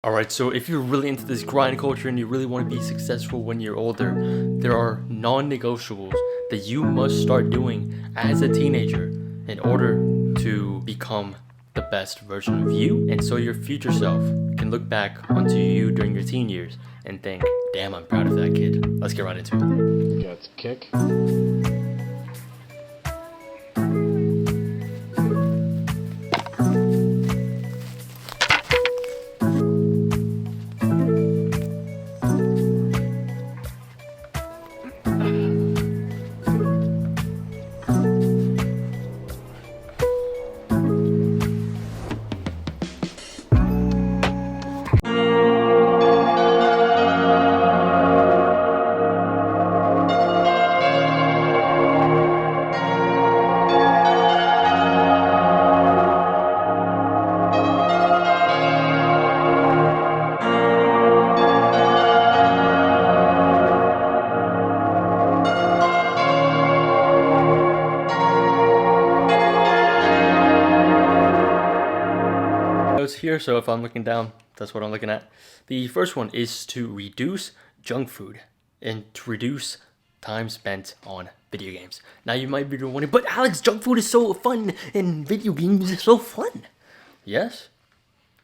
Alright, so if you're really into this grind culture and you really want to be successful when you're older, there are non-negotiables that you must start doing as a teenager in order to become the best version of you, and so your future self can look back onto you during your teen years and think, damn, I'm proud of that kid. Let's get right into it. Got to kick. Here, so if I'm looking down, that's what I'm looking at. The first one is to reduce junk food and to reduce time spent on video games. Now you might be wondering, but Alex, junk food is so fun and video games is so fun. Yes,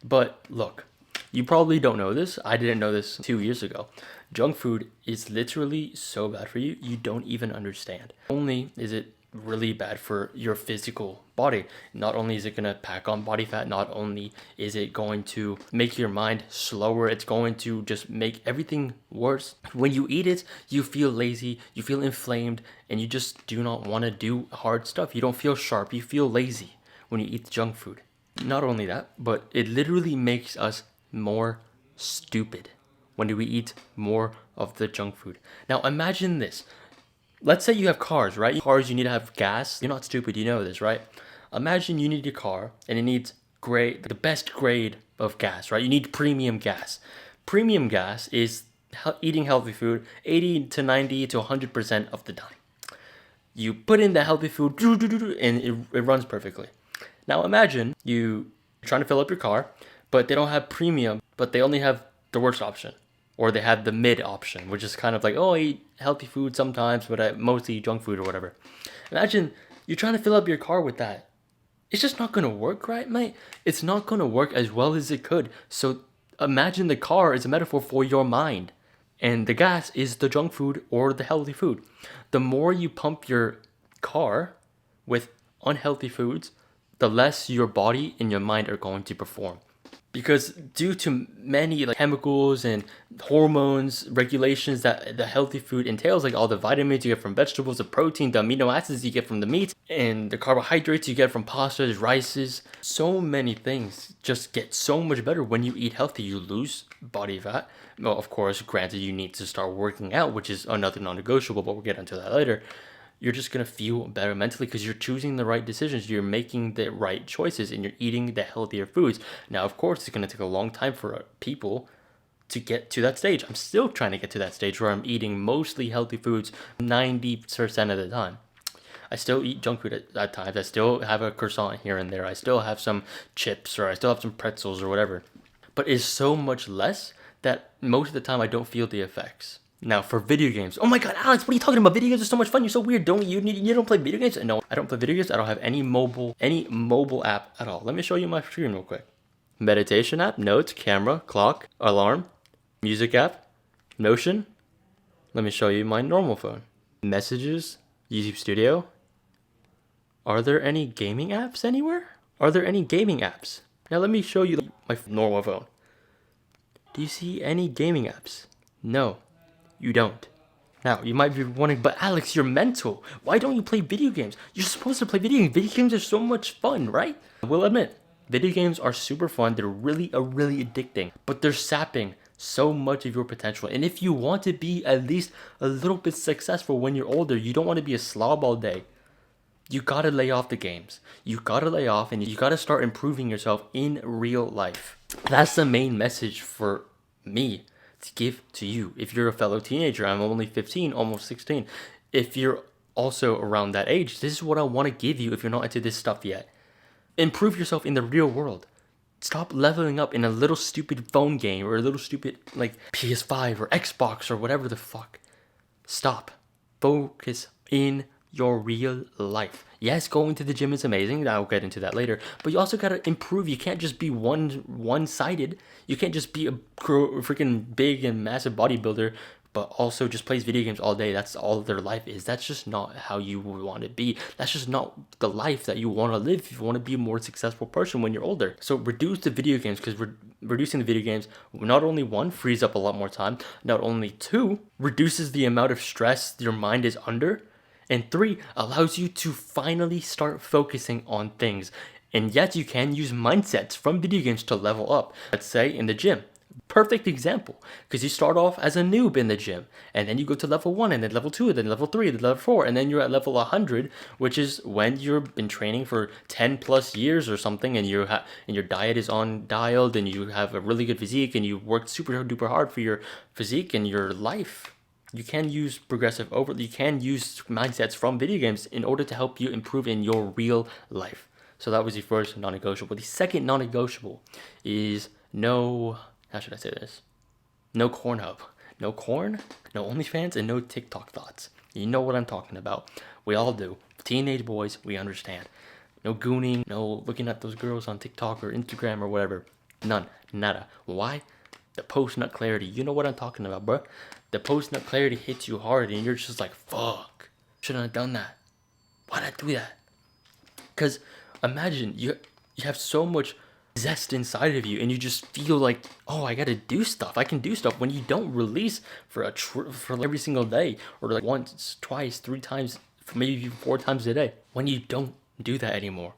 but look, you probably don't know this. I didn't know this 2 years ago. Junk food is literally so bad for you, you don't even understand. Not only is it really bad for your physical body, not only is it going to pack on body fat, not only is it going to make your mind slower, it's going to just make everything worse. When you eat it, you feel lazy, you feel inflamed, and you just do not want to do hard stuff. You don't feel sharp, you feel lazy when you eat the junk food. Not only that, but it literally makes us more stupid when we eat more of the junk food. Now imagine this. Let's say you have cars, right? Cars, you need to have gas. You're not stupid, you know this, right? Imagine you need your car and it needs the best grade of gas, right? You need premium gas. Premium gas is eating healthy food 80 to 90 to 100% of the time. You put in the healthy food and it runs perfectly. Now imagine you're trying to fill up your car, but they don't have premium, but they only have the worst option. Or they have the mid option, which is kind of like, oh, I eat healthy food sometimes, but I mostly eat junk food or whatever. Imagine you're trying to fill up your car with that. It's just not going to work, right, mate? It's not going to work as well as it could. So imagine the car is a metaphor for your mind. And the gas is the junk food or the healthy food. The more you pump your car with unhealthy foods, the less your body and your mind are going to perform. Because due to many chemicals and hormones, regulations that the healthy food entails, like all the vitamins you get from vegetables, the protein, the amino acids you get from the meat, and the carbohydrates you get from pastas, rices, so many things just get so much better when you eat healthy. You lose body fat. Well, of course, granted, you need to start working out, which is another non-negotiable, but we'll get into that later. You're just going to feel better mentally because you're choosing the right decisions. You're making the right choices and you're eating the healthier foods. Now, of course, it's going to take a long time for people to get to that stage. I'm still trying to get to that stage where I'm eating mostly healthy foods 90% of the time. I still eat junk food at times. I still have a croissant here and there. I still have some chips or I still have some pretzels or whatever. But it's so much less that most of the time I don't feel the effects. Now for video games, oh my god, Alex, what are you talking about? Video games are so much fun. You're so weird. You don't play video games? No, I don't play video games. I don't have any mobile app at all. Let me show you my screen real quick. Meditation app, notes, camera, clock, alarm, music app, Notion. Let me show you my normal phone. Messages, YouTube Studio. Are there any gaming apps anywhere? Are there any gaming apps? Now let me show you my normal phone. Do you see any gaming apps? No. You don't. Now, you might be wondering, but Alex, you're mental. Why don't you play video games? You're supposed to play video games. Video games are so much fun, right? I will admit, video games are super fun. They're really addicting, but they're sapping so much of your potential. And if you want to be at least a little bit successful when you're older, you don't want to be a slob all day. You gotta lay off the games. You gotta lay off and you gotta start improving yourself in real life. That's the main message for me to give to you. If you're a fellow teenager, I'm only 15, almost 16. If you're also around that age, this is what I want to give you if you're not into this stuff yet. Improve yourself in the real world. Stop leveling up in a little stupid phone game or a little stupid like PS5 or Xbox or whatever the fuck. Stop. Focus in your real life. Yes, going to the gym is amazing. I'll get into that later. But you also gotta improve. You can't just be one-sided. You can't just be a freaking big and massive bodybuilder, but also just plays video games all day. That's all their life is. That's just not how you want to be. That's just not the life that you want to live if you want to be a more successful person when you're older. So reduce the video games, because reducing the video games, not only one, frees up a lot more time, not only two, reduces the amount of stress your mind is under, and three, allows you to finally start focusing on things. And yet you can use mindsets from video games to level up. Let's say in the gym. Perfect example, because you start off as a noob in the gym, and then you go to level 1, and then level 2, and then level 3, and then level 4, and then you're at level 100, which is when you've been training for 10 plus years or something, and and your diet is on dialed, and you have a really good physique, and you worked super duper hard for your physique and your life. You can use you can use mindsets from video games in order to help you improve in your real life. So that was the first non-negotiable. The second non-negotiable is how should I say this? No Cornhub. No corn, no OnlyFans, and no TikTok thoughts. You know what I'm talking about. We all do. Teenage boys, we understand. No gooning, no looking at those girls on TikTok or Instagram or whatever. None. Nada. Why? The post-nut clarity. You know what I'm talking about, bro. The post-nut clarity hits you hard and you're just like, fuck. Shouldn't have done that. Why'd I do that? Because imagine you have so much zest inside of you and you just feel like, oh, I gotta do stuff. I can do stuff when you don't release for every single day, or like once, twice, 3 times, maybe 4 times a day. When you don't do that anymore,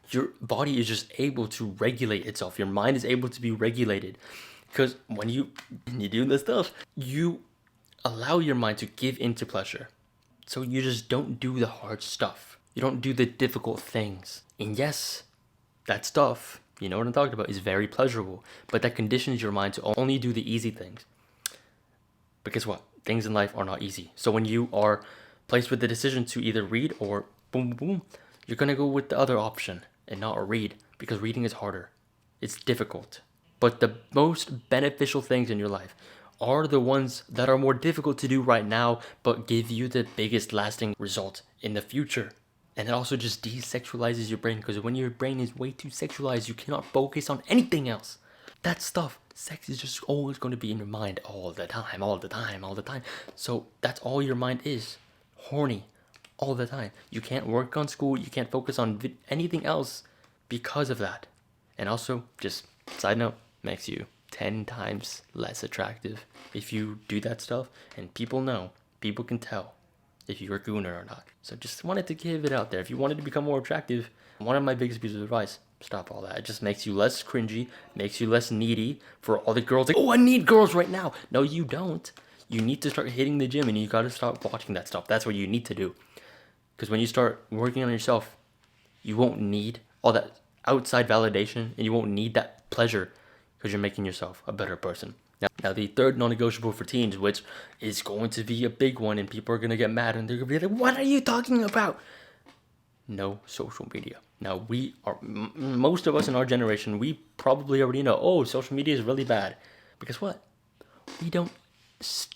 your body is just able to regulate itself. Your mind is able to be regulated, because when you do this stuff, you allow your mind to give into pleasure. So you just don't do the hard stuff. You don't do the difficult things. And yes, that stuff, you know what I'm talking about, is very pleasurable, but that conditions your mind to only do the easy things. But guess what? Things in life are not easy. So when you are placed with the decision to either read or boom, boom, you're going to go with the other option and not read, because reading is harder. It's difficult. But the most beneficial things in your life are the ones that are more difficult to do right now, but give you the biggest lasting result in the future. And it also just desexualizes your brain, because when your brain is way too sexualized, you cannot focus on anything else. That stuff, sex is just always going to be in your mind all the time, all the time, all the time. So that's all your mind is. Horny all the time. You can't work on school, you can't focus on anything else because of that. And also, just side note, makes you 10 times less attractive if you do that stuff. And people know, people can tell if you're a gooner or not. So just wanted to give it out there. If you wanted to become more attractive, one of my biggest pieces of advice, stop all that. It just makes you less cringy, makes you less needy for all the girls. Like, oh, I need girls right now. No, you don't. You need to start hitting the gym, and you got to stop watching that stuff. That's what you need to do. Because when you start working on yourself, you won't need all that outside validation, and you won't need that pleasure, because you're making yourself a better person. Now, the third non-negotiable for teens, which is going to be a big one, and people are going to get mad, and they're going to be like, what are you talking about? No social media. Now, most of us in our generation, we probably already know, oh, social media is really bad. But guess what? We don't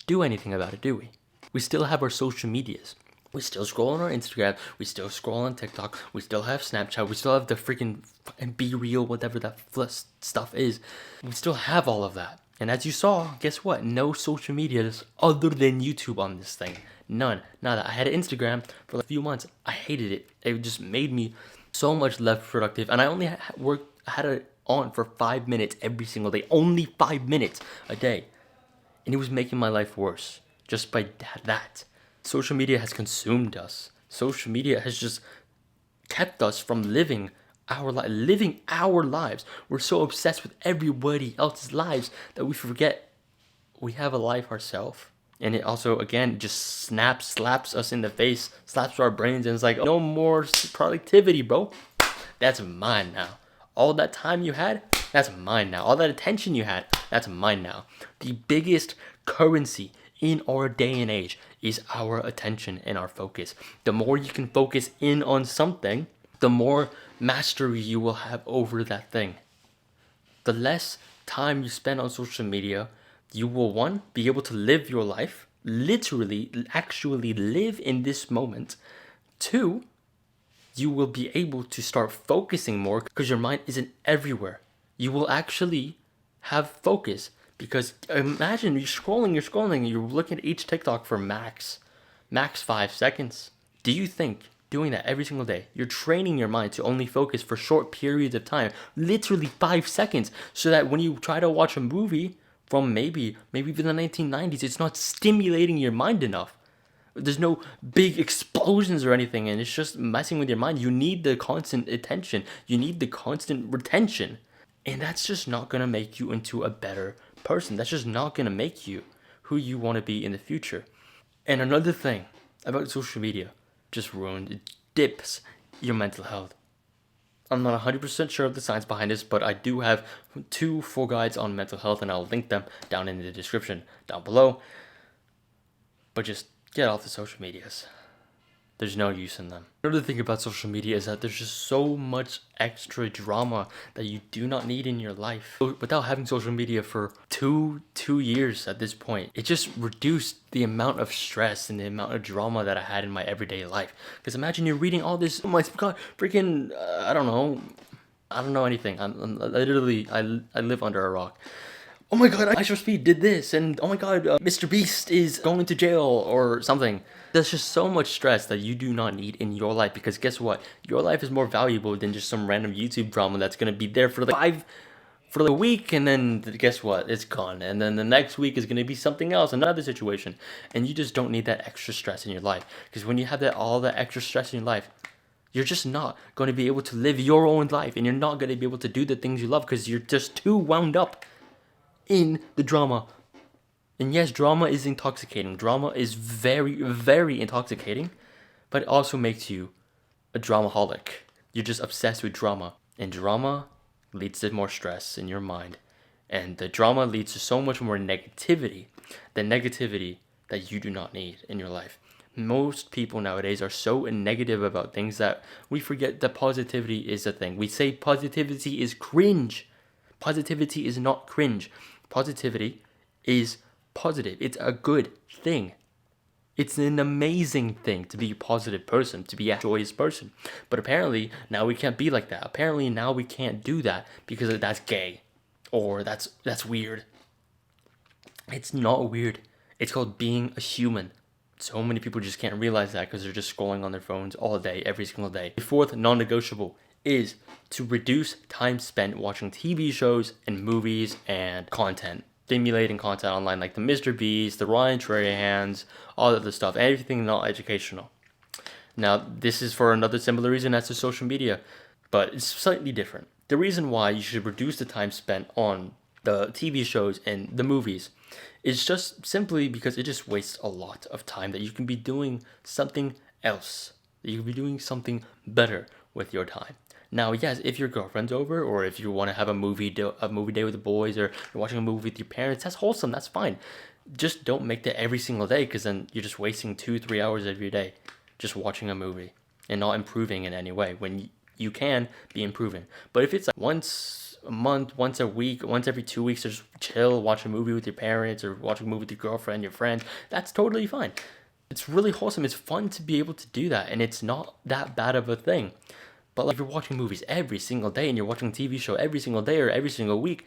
do anything about it, do we? We still have our social medias. We still scroll on our Instagram. We still scroll on TikTok. We still have Snapchat. We still have the freaking Be Real, whatever that stuff is. We still have all of that. And as you saw, guess what? No social medias other than YouTube on this thing. None. Nada. I had an Instagram for like a few months. I hated it. It just made me so much less productive. And I only had it on for 5 minutes every single day. Only 5 minutes a day. And it was making my life worse just by that. Social media has consumed us. Social media has just kept us from living our lives. We're so obsessed with everybody else's lives that we forget we have a life ourselves. And it also, again, just slaps us in the face, slaps our brains, and it's like, no more productivity, bro. That's mine now. All that time you had, that's mine now. All that attention you had, that's mine now. The biggest currency in our day and age is our attention and our focus. The more you can focus in on something, the more mastery you will have over that thing. The less time you spend on social media, you will, one, be able to live your life, literally, actually live in this moment. Two, you will be able to start focusing more because your mind isn't everywhere. You will actually have focus because imagine you're scrolling, you're looking at each TikTok for max 5 seconds. Do you think doing that every single day, you're training your mind to only focus for short periods of time, literally 5 seconds, so that when you try to watch a movie from maybe even the 1990s, it's not stimulating your mind enough. There's no big explosions or anything, and it's just messing with your mind. You need the constant attention. You need the constant retention. And that's just not going to make you into a better person. That's just not going to make you who you want to be in the future. And another thing about social media, just ruined, it dips your mental health. I'm not 100% sure of the science behind this, but I do have 2 full guides on mental health, and I'll link them down in the description down below. But just get off the social medias. There's no use in them. Another thing about social media is that there's just so much extra drama that you do not need in your life. Without having social media for two years at this point, it just reduced the amount of stress and the amount of drama that I had in my everyday life. Because imagine you're reading all this, oh my god, freaking, I don't know anything. I literally live under a rock. Oh my god, IShowSpeed did this, and oh my god, Mr. Beast is going to jail or something. There's just so much stress that you do not need in your life, because guess what? Your life is more valuable than just some random YouTube drama that's gonna be there for like a week, and then guess what? It's gone. And then the next week is gonna be something else, another situation. And you just don't need that extra stress in your life. Because when you have all that extra stress in your life, you're just not going to be able to live your own life, and you're not going to be able to do the things you love because you're just too wound up in the drama. And yes, drama is intoxicating. Drama is very, very intoxicating, but it also makes you a dramaholic. You're just obsessed with drama. And drama leads to more stress in your mind. And the drama leads to so much more negativity, the negativity that you do not need in your life. Most people nowadays are so negative about things that we forget that positivity is a thing. We say positivity is cringe. Positivity is not cringe. Positivity is positive. It's a good thing. It's an amazing thing to be a positive person, to be a joyous person. But apparently now we can't be like that. Apparently now we can't do that because that's gay or that's weird. It's not weird. It's called being a human. So many people just can't realize that because they're just scrolling on their phones all day, every single day. The fourth non-negotiable is to reduce time spent watching TV shows and movies and content, stimulating content online like the Mr. Beast, the Ryan Trahans, all of the stuff, everything not educational. Now, this is for another similar reason as to social media, but it's slightly different. The reason why you should reduce the time spent on the TV shows and the movies is just simply because it just wastes a lot of time that you can be doing something else. You can be doing something better with your time. Now, yes, if your girlfriend's over, or if you want to have a movie day with the boys, or you're watching a movie with your parents, that's wholesome. That's fine. Just don't make that every single day, because then you're just wasting 2-3 hours of your day just watching a movie and not improving in any way. When you can be improving, but if it's like once a month, once a week, once every 2 weeks, just chill, watch a movie with your parents, or watch a movie with your girlfriend, your friend, that's totally fine. It's really wholesome. It's fun to be able to do that, and it's not that bad of a thing. But like, if you're watching movies every single day and you're watching a TV show every single day or every single week,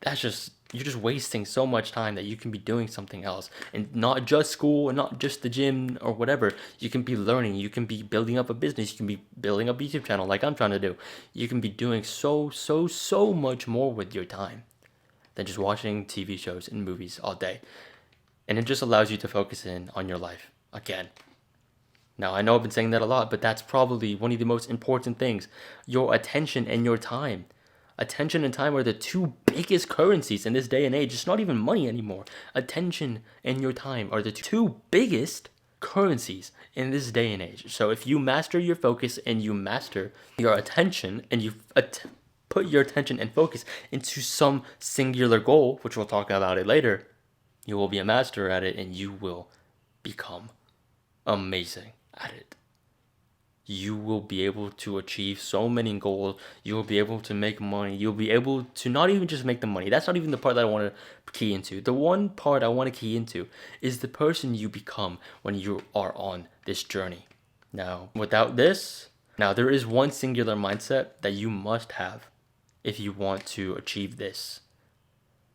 you're just wasting so much time that you can be doing something else. And not just school and not just the gym or whatever. You can be learning. You can be building up a business. You can be building up a YouTube channel like I'm trying to do. You can be doing so much more with your time than just watching TV shows and movies all day. And it just allows you to focus in on your life again. Now, I know I've been saying that a lot, but that's probably one of the most important things. Your attention and your time. Attention and time are the 2 biggest currencies in this day and age. It's not even money anymore. Attention and your time are the 2 biggest currencies in this day and age. So if you master your focus and you master your attention and you put your attention and focus into some singular goal, which we'll talk about it later, you will be a master at it and you will become amazing at it. you will be able to achieve so many goals. You'll be able to make money. You'll be able to not even just make the money. That's not even the part that I want to key into. The one part I want to key into is the person you become when you are on this journey. Now, without this, now there is one singular mindset that you must have if you want to achieve this,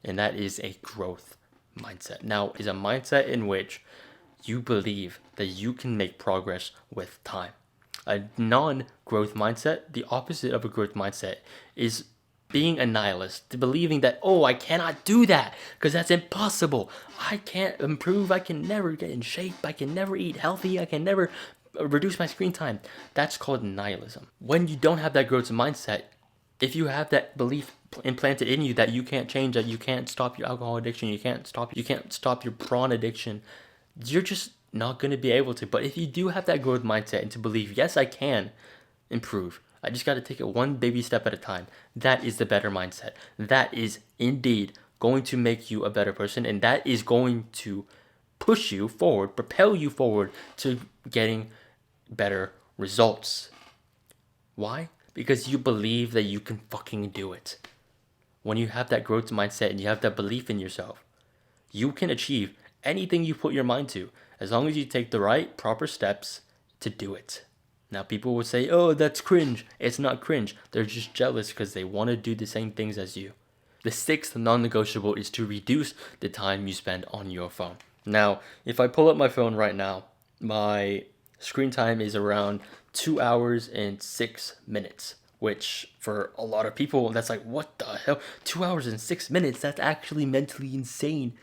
and that is a growth mindset. Now, is a mindset in which you believe that you can make progress with time. A non-growth mindset, the opposite of a growth mindset, is being a nihilist, believing that, oh, I cannot do that because that's impossible. I can't improve. I can never get in shape. I can never eat healthy. I can never reduce my screen time. That's called nihilism. When you don't have that growth mindset, if you have that belief implanted in you that you can't change, that you can't stop your alcohol addiction, you can't stop your prawn addiction, you're just not going to be able to. But if you do have that growth mindset and to believe, yes, I can improve, I just got to take it one baby step at a time, that is the better mindset. That is indeed going to make you a better person, and that is going to push you forward, propel you forward to getting better results. Why? Because you believe that you can fucking do it. When you have that growth mindset and you have that belief in yourself, you can achieve anything you put your mind to, as long as you take the right, proper steps to do it. Now, people would say, oh, that's cringe. It's not cringe. They're just jealous because they want to do the same things as you. The sixth non-negotiable is to reduce the time you spend on your phone. Now, if I pull up my phone right now, my screen time is around 2 hours and 6 minutes, which for a lot of people, that's like, what the hell? 2 hours and 6 minutes? That's actually mentally insane.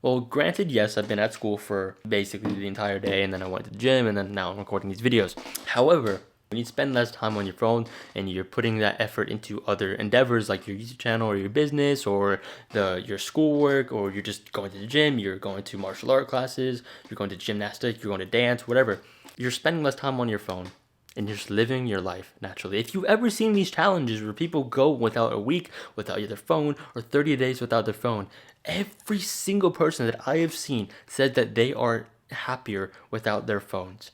Well, granted, yes, I've been at school for basically the entire day, and then I went to the gym, and then now I'm recording these videos. However, when you spend less time on your phone and you're putting that effort into other endeavors like your YouTube channel or your business or your schoolwork, or you're just going to the gym, you're going to martial art classes, you're going to gymnastics, you're going to dance, whatever, you're spending less time on your phone and you're just living your life naturally. If you've ever seen these challenges where people go without a week without their phone or 30 days without their phone, every single person that I have seen said that they are happier without their phones.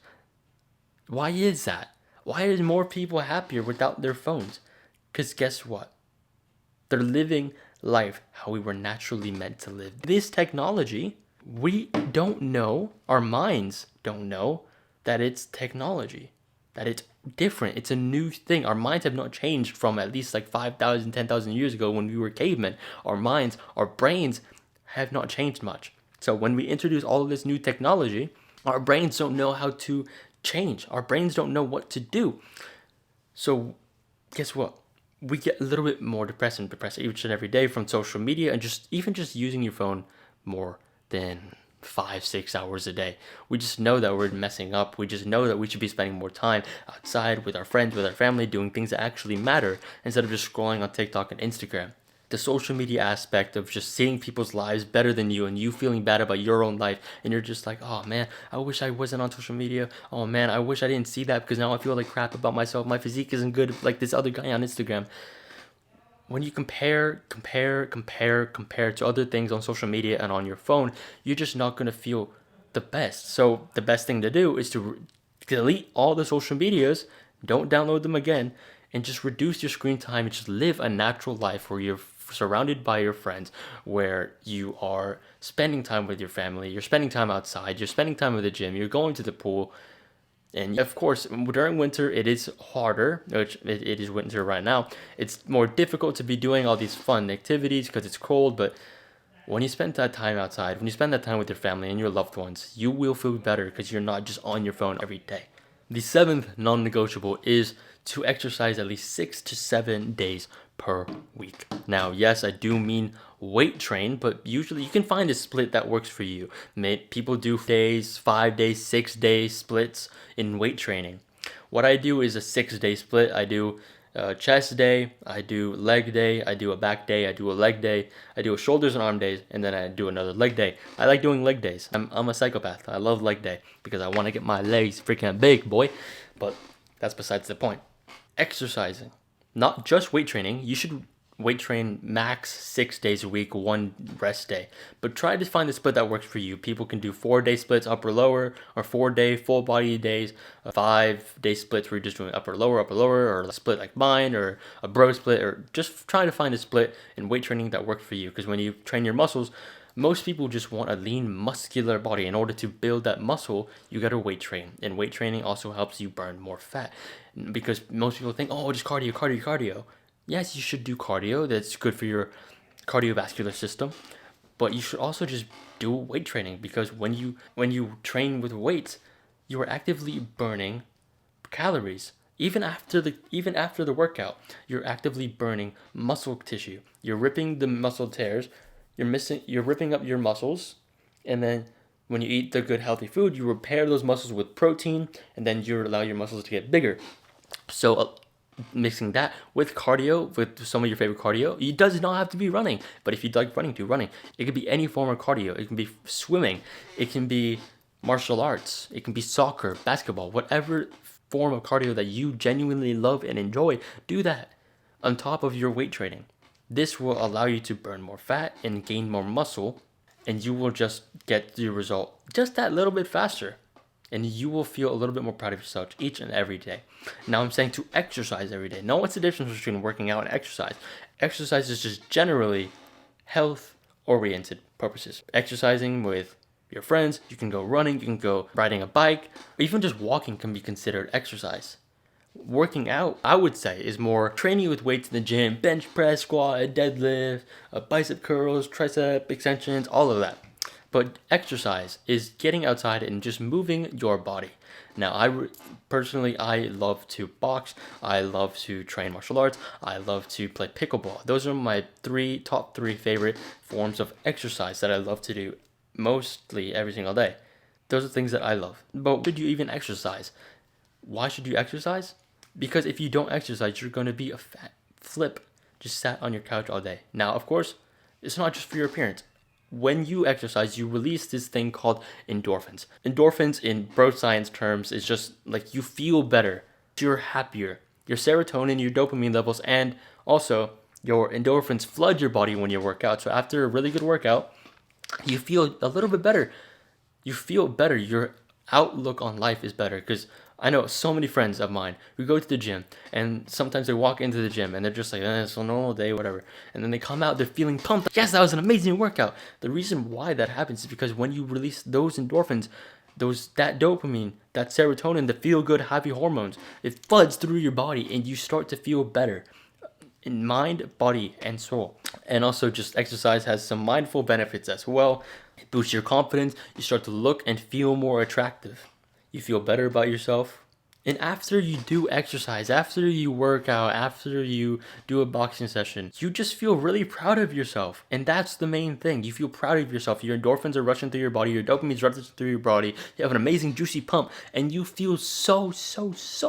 Why is that? Why are more people happier without their phones? Because guess what? They're living life how we were naturally meant to live. This technology, we don't know, our minds don't know that it's technology, that it's different. It's a new thing. Our minds have not changed from at least like 5,000, 10,000 years ago when we were cavemen. Our minds, our brains have not changed much. So when we introduce all of this new technology, our brains don't know how to change. Our brains don't know what to do. So guess what? We get a little bit more depressed each and every day from social media and just using your phone more than 5-6 hours a day. We just know that we're messing up. We just know that we should be spending more time outside with our friends, with our family, doing things that actually matter instead of just scrolling on TikTok and Instagram. The social media aspect of just seeing people's lives better than you and you feeling bad about your own life, and you're just like, oh man, I wish I wasn't on social media. Oh man, I wish I didn't see that because now I feel like crap about myself. My physique isn't good like this other guy on Instagram. When you compare to other things on social media and on your phone, you're just not going to feel the best. So the best thing to do is to delete all the social medias, don't download them again, and just reduce your screen time and just live a natural life where you're surrounded by your friends, where you are spending time with your family, you're spending time outside, you're spending time at the gym, you're going to the pool. And of course, during winter, it is harder, which it is winter right now. It's more difficult to be doing all these fun activities because it's cold. But when you spend that time outside, when you spend that time with your family and your loved ones, you will feel better because you're not just on your phone every day. The seventh non-negotiable is to exercise at least 6 to 7 days per week. Now, yes, I do mean weight train, but usually you can find a split that works for you. People do days, 5 days, 6 days splits in weight training. What I do is a 6-day split. I do a chest day, I do leg day, I do a back day, I do a leg day, I do a shoulders and arm days, and then I do another leg day. I like doing leg days. I'm a psychopath. I love leg day because I want to get my legs freaking big, boy. But that's besides the point. Exercising, not just weight training. You should weight train max 6 days a week, 1 rest day. But try to find the split that works for you. People can do 4-day splits, upper lower, or 4-day full body days, 5-day splits where you're just doing upper lower, or a split like mine, or a bro split, or just try to find a split in weight training that works for you. Because when you train your muscles, most people just want a lean, muscular body. In order to build that muscle, you gotta weight train. And weight training also helps you burn more fat. Because most people think, oh, just cardio. Yes, you should do cardio. That's good for your cardiovascular system. But you should also just do weight training, because when you train with weights, you are actively burning calories. Even after the workout, you're actively burning muscle tissue. You're ripping the muscle tears. You're ripping up your muscles, and then when you eat the good healthy food, you repair those muscles with protein, and then you allow your muscles to get bigger. So mixing that with cardio, with some of your favorite cardio, it does not have to be running. But if you like running, do running. It could be any form of cardio. It can be swimming. It can be martial arts. It can be soccer, basketball, whatever form of cardio that you genuinely love and enjoy. Do that on top of your weight training. This will allow you to burn more fat and gain more muscle, and you will just get the result just that little bit faster. And you will feel a little bit more proud of yourself each and every day. Now I'm saying to exercise every day. Now what's the difference between working out and exercise? Exercise is just generally health-oriented purposes. Exercising with your friends, you can go running, you can go riding a bike, or even just walking can be considered exercise. Working out, I would say, is more training with weights in the gym, bench press, squat, deadlift, bicep curls, tricep extensions, all of that. But exercise is getting outside and just moving your body. Now, personally, I love to box. I love to train martial arts. I love to play pickleball. Those are my top three favorite forms of exercise that I love to do mostly every single day. Those are things that I love. But should you even exercise? Why should you exercise? Because if you don't exercise, you're going to be a fat flip, just sat on your couch all day. Now, of course, it's not just for your appearance. When you exercise, you release this thing called endorphins. Endorphins, in bro science terms, is just like you feel better. You're happier. Your serotonin, your dopamine levels, and also your endorphins flood your body when you work out. So after a really good workout, you feel a little bit better. You feel better. Your outlook on life is better, because I know so many friends of mine who go to the gym, and sometimes they walk into the gym and they're just like, it's a normal day, whatever. And then they come out, they're feeling pumped. Yes, that was an amazing workout. The reason why that happens is because when you release those endorphins, that dopamine, that serotonin, the feel-good, happy hormones, it floods through your body and you start to feel better in mind, body, and soul. And also, just exercise has some mindful benefits as well. It boosts your confidence. You start to look and feel more attractive. You feel better about yourself. And after you do exercise, after you work out, after you do a boxing session, you just feel really proud of yourself. And that's the main thing. You feel proud of yourself. Your endorphins are rushing through your body. Your dopamine's rushing through your body. You have an amazing juicy pump. And you feel so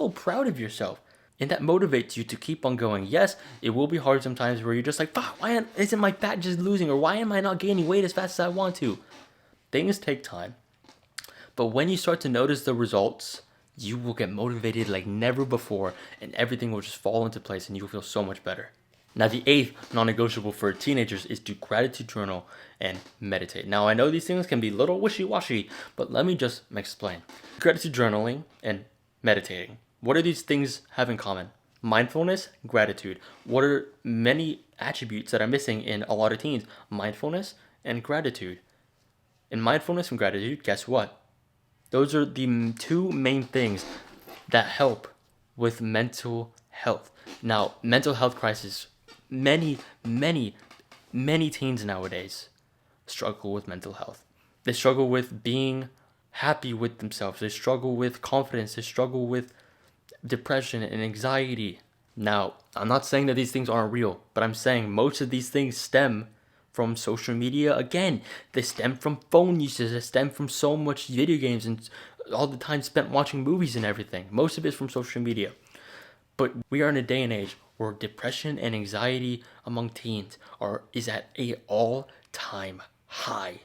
proud of yourself. And that motivates you to keep on going. Yes, it will be hard sometimes where you're just like, why isn't my fat just losing? Or why am I not gaining weight as fast as I want to? Things take time. But when you start to notice the results, you will get motivated like never before, and everything will just fall into place and you'll feel so much better. Now, the 8th non-negotiable for teenagers is to gratitude journal and meditate. Now, I know these things can be a little wishy-washy, but let me just explain. Gratitude journaling and meditating. What do these things have in common? Mindfulness, gratitude. What are many attributes that are missing in a lot of teens? Mindfulness and gratitude. In mindfulness and gratitude, guess what? Those are the two main things that help with mental health. Now, mental health crisis, many teens nowadays struggle with mental health. They struggle with being happy with themselves. They struggle with confidence. They struggle with depression and anxiety. Now, I'm not saying that these things aren't real, but I'm saying most of these things stem from social media. Again, they stem from phone usage. They stem from so much video games and all the time spent watching movies and everything. Most of it's from social media. But we are in a day and age where depression and anxiety among teens is at a all-time high.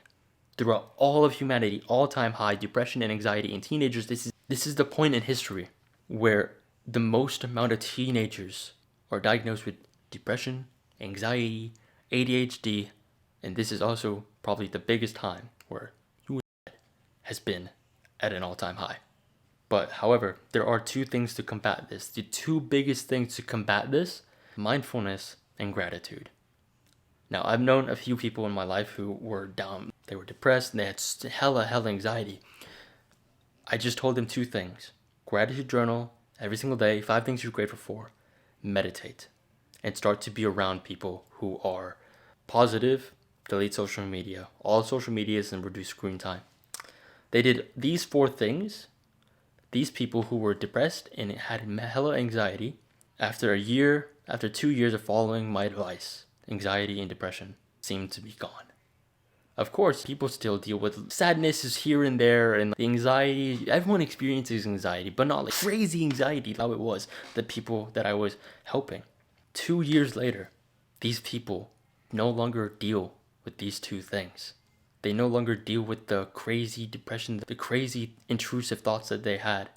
Throughout all of humanity, all-time high depression and anxiety in teenagers. This is the point in history where the most amount of teenagers are diagnosed with depression, anxiety, ADHD, and this is also probably the biggest time where suicide has been at an all-time high. But however, there are two things to combat this. The two biggest things to combat this: mindfulness and gratitude. Now, I've known a few people in my life who were down. They were depressed and they had hella anxiety. I just told them two things: gratitude journal every single day, 5 things you're grateful for, meditate, and start to be around people who are positive, delete social media, all social medias, and reduce screen time. They did these 4 things. These people who were depressed and had hella anxiety, after 2 years of following my advice, anxiety and depression seemed to be gone. Of course, people still deal with sadnesses here and there, and the anxiety. Everyone experiences anxiety, but not like crazy anxiety how it was the people that I was helping. 2 years later, these people no longer deal with these two things. They no longer deal with the crazy depression, the crazy intrusive thoughts that they had.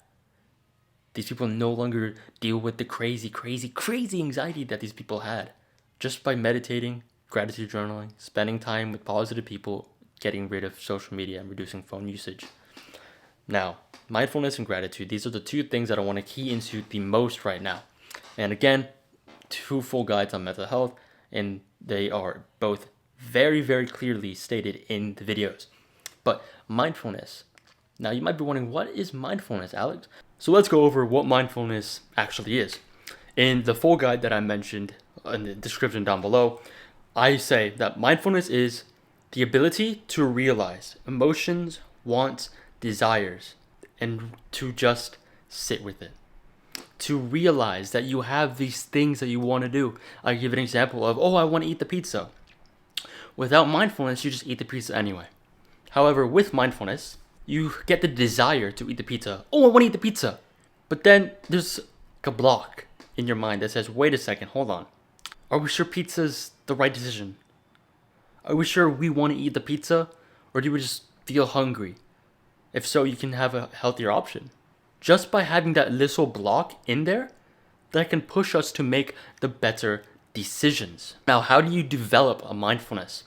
These people no longer deal with the crazy anxiety that these people had. Just by meditating, gratitude journaling, spending time with positive people, getting rid of social media, and reducing phone usage. Now, mindfulness and gratitude, these are the two things that I want to key into the most right now. And again, 2 full guides on mental health, and they are both very clearly stated in the videos. But mindfulness. Now, you might be wondering, what is mindfulness, Alex? So let's go over what mindfulness actually is. In the full guide that I mentioned in the description down below, I say that mindfulness is the ability to realize emotions, wants, desires, and to just sit with it. To realize that you have these things that you want to do. I give an example of, I want to eat the pizza. Without mindfulness, you just eat the pizza anyway. However, with mindfulness, you get the desire to eat the pizza. I want to eat the pizza. But then there's a block in your mind that says, wait a second, hold on. Are we sure pizza's the right decision? Are we sure we want to eat the pizza? Or do we just feel hungry? If so, you can have a healthier option. Just by having that little block in there, that can push us to make the better decisions. Now, how do you develop a mindfulness?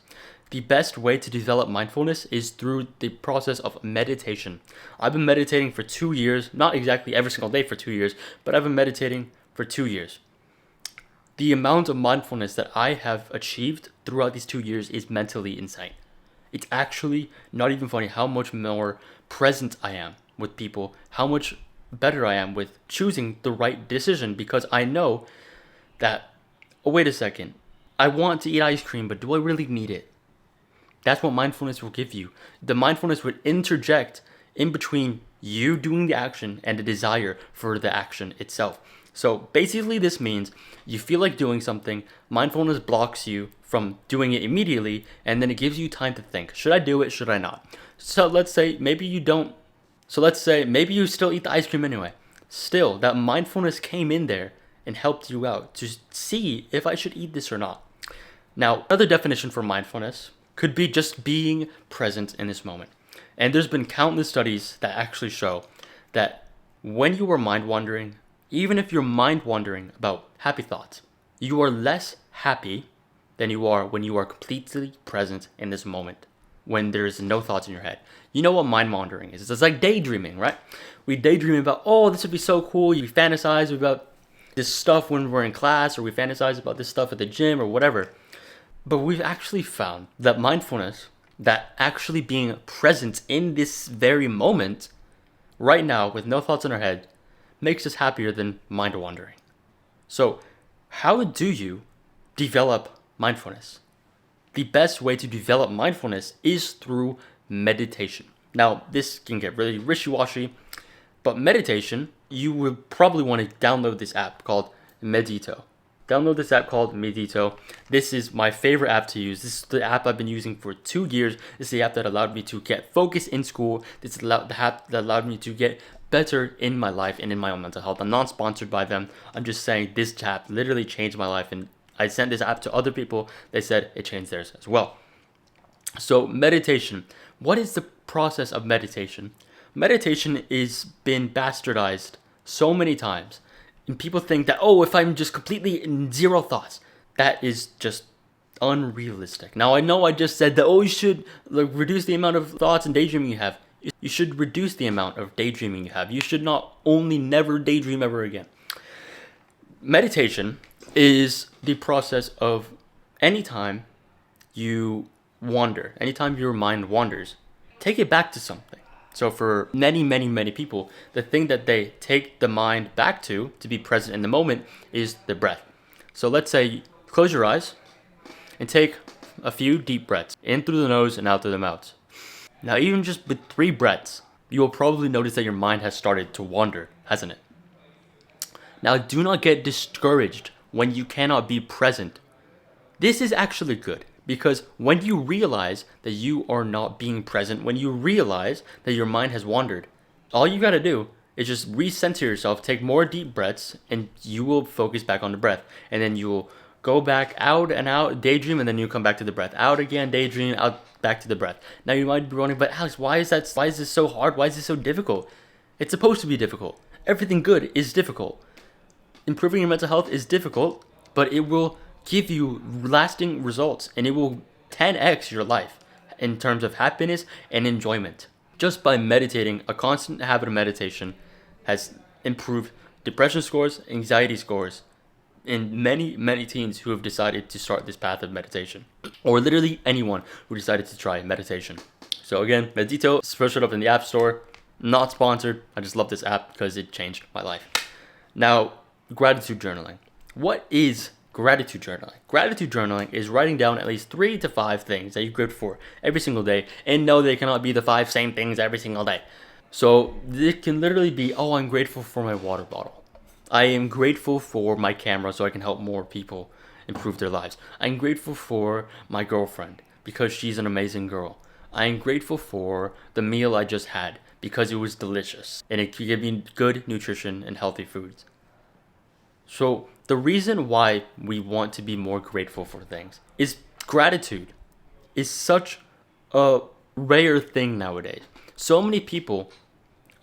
The best way to develop mindfulness is through the process of meditation. I've been meditating for 2 years, not exactly every single day for 2 years, but I've been meditating for 2 years. The amount of mindfulness that I have achieved throughout these 2 years is mentally insane. It's actually not even funny how much more present I am with people, how much better I am with choosing the right decision, because I know that, wait a second, I want to eat ice cream, but do I really need it? That's what mindfulness will give you. The mindfulness would interject in between you doing the action and the desire for the action itself. So basically this means you feel like doing something, mindfulness blocks you from doing it immediately, and then it gives you time to think, should I do it, should I not? So let's say maybe you don't. So let's say maybe you still eat the ice cream anyway. Still, that mindfulness came in there and helped you out to see if I should eat this or not. Now, another definition for mindfulness could be just being present in this moment. And there's been countless studies that actually show that when you are mind wandering, even if you're mind wandering about happy thoughts, you are less happy than you are when you are completely present in this moment, when there's no thoughts in your head. You know what mind wandering is? It's like daydreaming, right? We daydream about, this would be so cool. You fantasize about this stuff when we're in class, or we fantasize about this stuff at the gym or whatever. But we've actually found that mindfulness, that actually being present in this very moment, right now, with no thoughts in our head, makes us happier than mind wandering. So, how do you develop mindfulness? The best way to develop mindfulness is through meditation. Now, this can get really wishy-washy, but meditation, you would probably want to download this app called Medito. Download this app called Medito. This is my favorite app to use. This is the app I've been using for 2 years. This is the app that allowed me to get focus in school. This is the app that allowed me to get better in my life and in my own mental health. I'm not sponsored by them. I'm just saying this app literally changed my life, and I sent this app to other people. They said it changed theirs as well. So meditation. What is the process of meditation? Meditation is been bastardized so many times. And people think that, if I'm just completely in zero thoughts, That is just unrealistic. Now I know I just said that, oh, you should reduce the amount of thoughts and daydreaming you have. You should reduce the amount of daydreaming you have. You should not only never daydream ever again. Meditation is the process of anytime you wander, anytime your mind wanders, take it back to something. So for many, many, many people, the thing that they take the mind back to be present in the moment, is the breath. So let's say, close your eyes and take a few deep breaths, in through the nose and out through the mouth. Now, even just with 3 breaths, you will probably notice that your mind has started to wander, hasn't it? Now, do not get discouraged when you cannot be present. This is actually good, because when you realize that you are not being present, when you realize that your mind has wandered, all you gotta do is just recenter yourself, take more deep breaths, and you will focus back on the breath. And then you will go back out and out, daydream, and then you come back to the breath. Out again, daydream, out, back to the breath. Now you might be wondering, but Alex, why is this so hard? Why is this so difficult? It's supposed to be difficult. Everything good is difficult. Improving your mental health is difficult, but it will give you lasting results, and it will 10x your life in terms of happiness and enjoyment. Just by meditating, a constant habit of meditation has improved depression scores, anxiety scores in many, many teens who have decided to start this path of meditation, or literally anyone who decided to try meditation. So again, Medito, first up in the App Store, not sponsored. I just love this app because it changed my life. Now, gratitude journaling. What is gratitude journaling? Gratitude journaling is writing down at least 3 to 5 things that you're grateful for every single day, and no, they cannot be the 5 same things every single day. So it can literally be, oh, I'm grateful for my water bottle. I am grateful for my camera so I can help more people improve their lives. I'm grateful for my girlfriend because she's an amazing girl. I am grateful for the meal I just had because it was delicious and it gave me good nutrition and healthy foods. So the reason why we want to be more grateful for things is gratitude is such a rare thing nowadays. So many people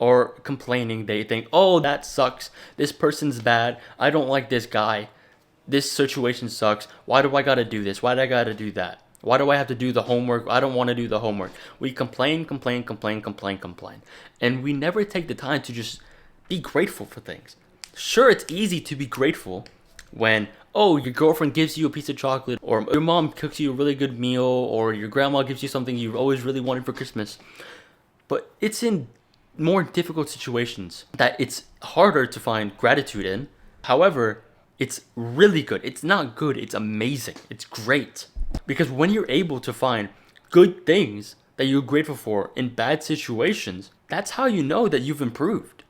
are complaining. They think, oh, that sucks. This person's bad. I don't like this guy. This situation sucks. Why do I gotta do this? Why do I gotta do that? Why do I have to do the homework? I don't want to do the homework. We complain. And we never take the time to just be grateful for things. Sure, it's easy to be grateful when, oh, your girlfriend gives you a piece of chocolate, or your mom cooks you a really good meal, or your grandma gives you something you've always really wanted for Christmas. But it's in more difficult situations that it's harder to find gratitude in. However, it's really good. It's not good, it's amazing. It's great. Because when you're able to find good things that you're grateful for in bad situations, that's how you know that you've improved.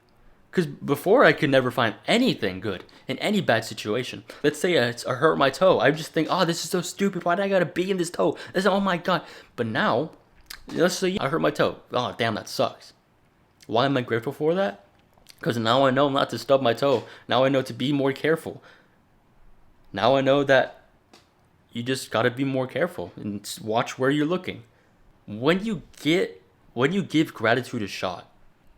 Because before I could never find anything good in any bad situation. Let's say I hurt my toe. I just think, oh, this is so stupid. Why did I gotta be in this toe? Oh my god. But now, let's say I hurt my toe. Oh, damn, that sucks. Why am I grateful for that? Because now I know not to stub my toe. Now I know to be more careful. Now I know that you just gotta be more careful and watch where you're looking. When you give gratitude a shot,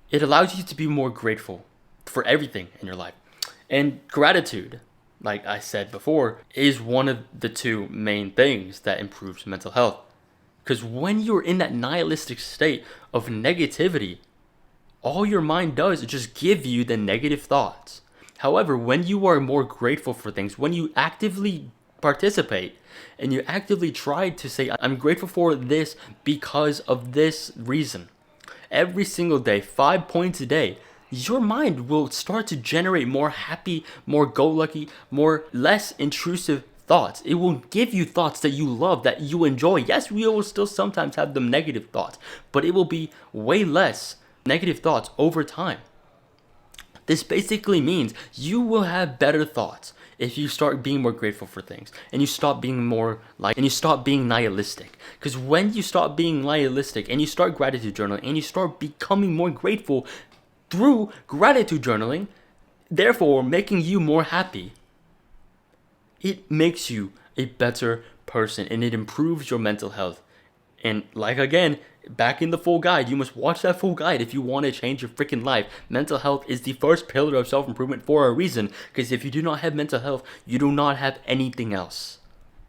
it allows you to be more grateful for everything in your life. And gratitude, like I said before, is one of the 2 main things that improves mental health. Because when you're in that nihilistic state of negativity, all your mind does is just give you the negative thoughts. However, when you are more grateful for things, when you actively participate and you actively try to say, I'm grateful for this because of this reason, every single day, 5 points a day, your mind will start to generate more happy, more go-lucky, less intrusive thoughts. It will give you thoughts that you love, that you enjoy. Yes, we will still sometimes have them negative thoughts, but it will be way less negative thoughts over time. This basically means you will have better thoughts if you start being more grateful for things and you stop being nihilistic. Because when you stop being nihilistic and you start gratitude journaling and you start becoming more grateful through gratitude journaling, therefore making you more happy, it makes you a better person and it improves your mental health And like again, back in the full guide, you must watch that full guide if you want to change your freaking life. Mental health is the first pillar of self-improvement for a reason, because if you do not have mental health, you do not have anything else.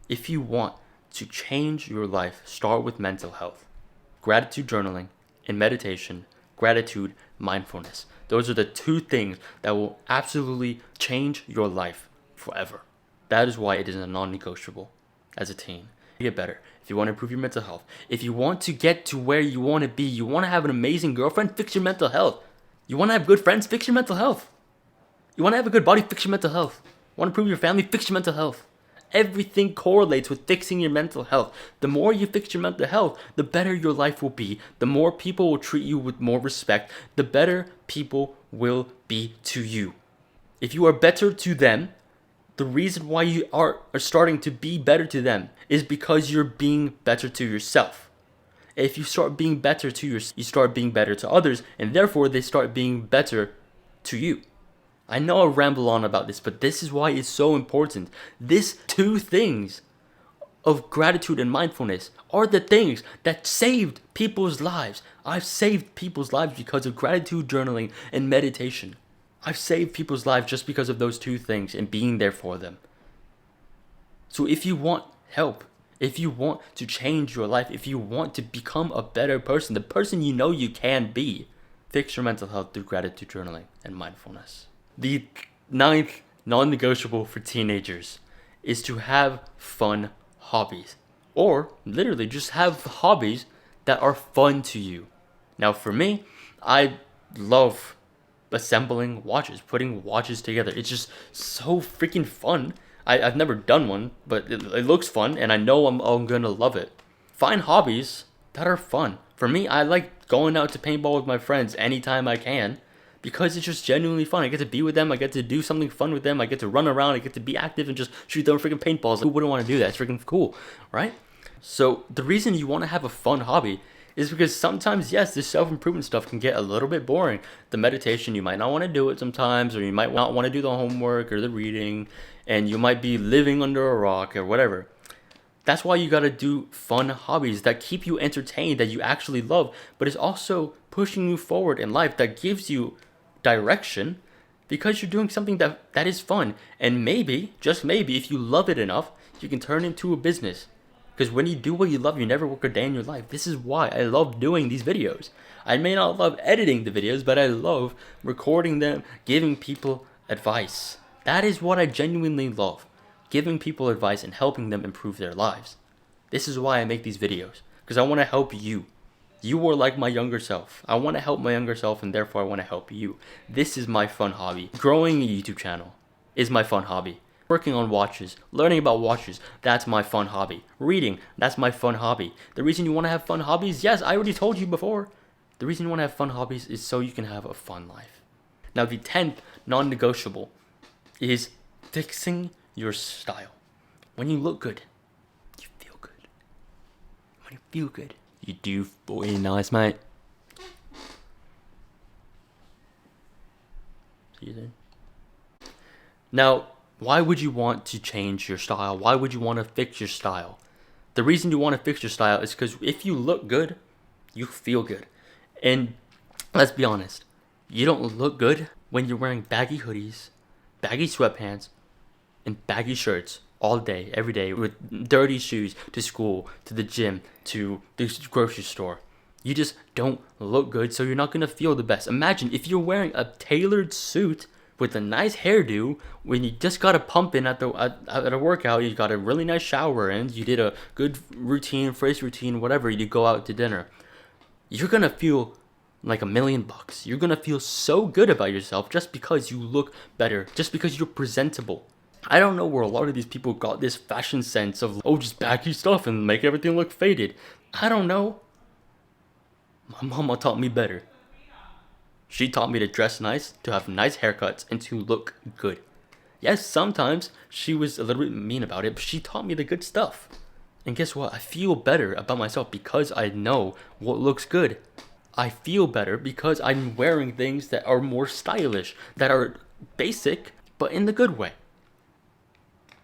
If you want to change your life, start with mental health. Gratitude journaling and meditation, gratitude, mindfulness. Those are the two things that will absolutely change your life forever. That is why it is a non-negotiable as a teen. Get better. If you want to improve your mental health, if you want to get to where you want to be, you want to have an amazing girlfriend, fix your mental health. You want to have good friends, fix your mental health. You want to have a good body, fix your mental health. Want to improve your family, fix your mental health. Everything correlates with fixing your mental health. The more you fix your mental health, the better your life will be. The more people will treat you with more respect. The better people will be to you. If you are better to them, the reason why you are starting to be better to them is because you're being better to yourself. If you start being better to yourself, you start being better to others, and therefore they start being better to you. I know I ramble on about this, but this is why it's so important. These two things of gratitude and mindfulness are the things that saved people's lives. I've saved people's lives because of gratitude journaling and meditation. I've saved people's lives just because of those two things and being there for them. So if you want help, if you want to change your life, if you want to become a better person, the person you know you can be, fix your mental health through gratitude journaling and mindfulness. The 9th non-negotiable for teenagers is to have fun hobbies. Or literally just have hobbies that are fun to you. Now for me, I love assembling watches, putting watches together. It's just so freaking fun. I've never done one, but it looks fun, and I know I'm gonna love it. Find hobbies that are fun. For me, I like going out to paintball with my friends anytime I can, because it's just genuinely fun. I get to be with them, I get to do something fun with them, I get to run around, I get to be active and just shoot them freaking paintballs. Who wouldn't want to do that? It's freaking cool, right? So the reason you want to have a fun hobby is because sometimes, yes, this self-improvement stuff can get a little bit boring. The meditation, you might not want to do it sometimes, or you might not want to do the homework or the reading, and you might be living under a rock or whatever. That's why you gotta do fun hobbies that keep you entertained, that you actually love, but it's also pushing you forward in life, that gives you direction, because you're doing something that is fun. And maybe, just maybe, if you love it enough, you can turn it into a business. Because when you do what you love, you never work a day in your life. This is why I love doing these videos. I may not love editing the videos, but I love recording them, giving people advice. That is what I genuinely love. Giving people advice and helping them improve their lives. This is why I make these videos. Because I want to help you. You are like my younger self. I want to help my younger self, and therefore I want to help you. This is my fun hobby. Growing a YouTube channel is my fun hobby. Working on watches, learning about watches, that's my fun hobby. Reading, that's my fun hobby. The reason you want to have fun hobbies, yes, I already told you before. The reason you want to have fun hobbies is so you can have a fun life. Now the 10th non-negotiable is fixing your style. When you look good, you feel good. When you feel good, you do feel nice, mate. See you then. Now, why would you want to change your style? Why would you want to fix your style? The reason you want to fix your style is because if you look good, you feel good. And let's be honest, you don't look good when you're wearing baggy hoodies, baggy sweatpants, and baggy shirts all day, every day, with dirty shoes to school, to the gym, to the grocery store. You just don't look good, so you're not going to feel the best. Imagine if you're wearing a tailored suit with a nice hairdo, when you just got a pump in at a workout, you got a really nice shower in, you did a good routine, face routine, whatever, you go out to dinner. You're going to feel like $1,000,000. You're going to feel so good about yourself just because you look better, just because you're presentable. I don't know where a lot of these people got this fashion sense of, oh, just baggy stuff and make everything look faded. I don't know. My mama taught me better. She taught me to dress nice, to have nice haircuts, and to look good. Yes, sometimes she was a little bit mean about it, but she taught me the good stuff. And guess what? I feel better about myself because I know what looks good. I feel better because I'm wearing things that are more stylish, that are basic, but in the good way.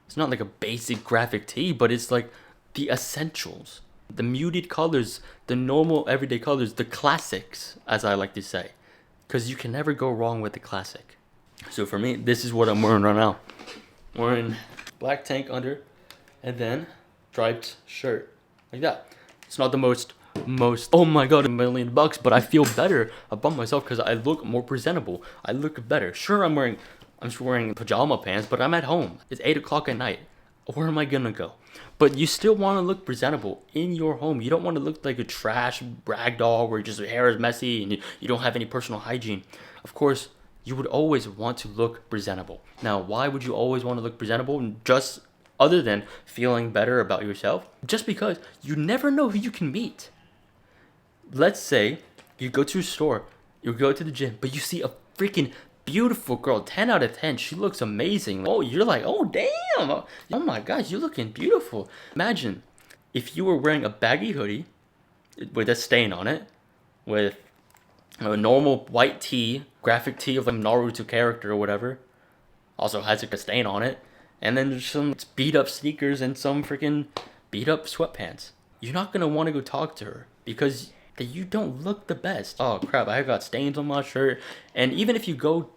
It's not like a basic graphic tee, but it's like the essentials. the muted colors, the normal everyday colors, the classics, as I like to say. Because you can never go wrong with the classic. So for me, this is what I'm wearing right now. Wearing black tank under, and then striped shirt. Like that. It's not the most, oh my god, $1,000,000, but I feel better about myself because I look more presentable. I look better. Sure, I'm just wearing pajama pants, but I'm at home. It's 8 o'clock at night. Where am I gonna go? But you still want to look presentable in your home. You don't want to look like a trash rag doll where just your hair is messy and you don't have any personal hygiene. Of course, you would always want to look presentable. Now, why would you always want to look presentable? Just other than feeling better about yourself? Just because you never know who you can meet. Let's say you go to a store, you go to the gym, but you see a freaking beautiful girl, 10 out of 10. She looks amazing. Oh, you're like, oh, damn. Oh my gosh, you're looking beautiful. Imagine if you were wearing a baggy hoodie with a stain on it, with a normal white tee, graphic tee of a Naruto character or whatever, also has like a stain on it, and then there's some beat up sneakers and some freaking beat up sweatpants. You're not gonna want to go talk to her because you don't look the best. Oh crap, I got stains on my shirt. And even if you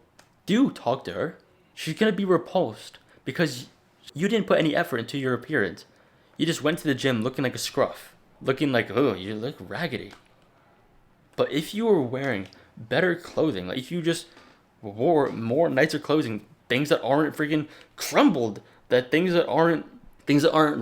do talk to her, she's gonna be repulsed because you didn't put any effort into your appearance. You just went to the gym looking like a scruff, looking like, oh, you look raggedy. But if you were wearing better clothing, like if you just wore more nicer clothing, things that aren't freaking crumbled, things that aren't